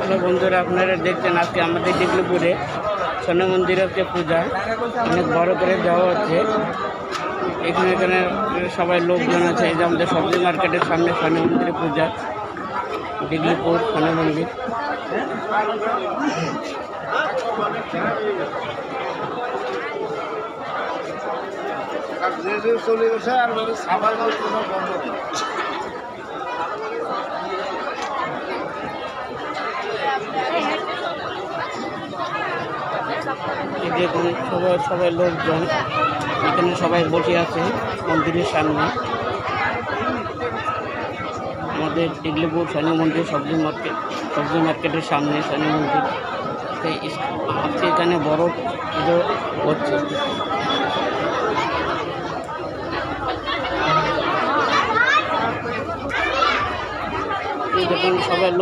Hello বন্ধুরা, আপনারা দেখছেন আজকে আমাদের ডিগলিপুরে শনি মন্দিরের যে পূজা অনেক বড় করে দেওয়া হচ্ছে। এখানে সবাই লোকজন আছে। এই যে আমাদের সবজি মার্কেটের সামনে শনি মন্দিরের পূজা, ডিগলিপুর শনি মন্দির। চলে গেছে আর সাফাই বন্ধ নেই। দেখুন সবাই লোকজন এখানে সবাই বসে আছে মন্দিরের সামনে। আমাদের ডিগলিপুর শনি মন্দির সবজি মার্কেটের সামনে শনি মন্দির। আজকে এখানে বড় পুজো হচ্ছে। দেখুন সবাই লোক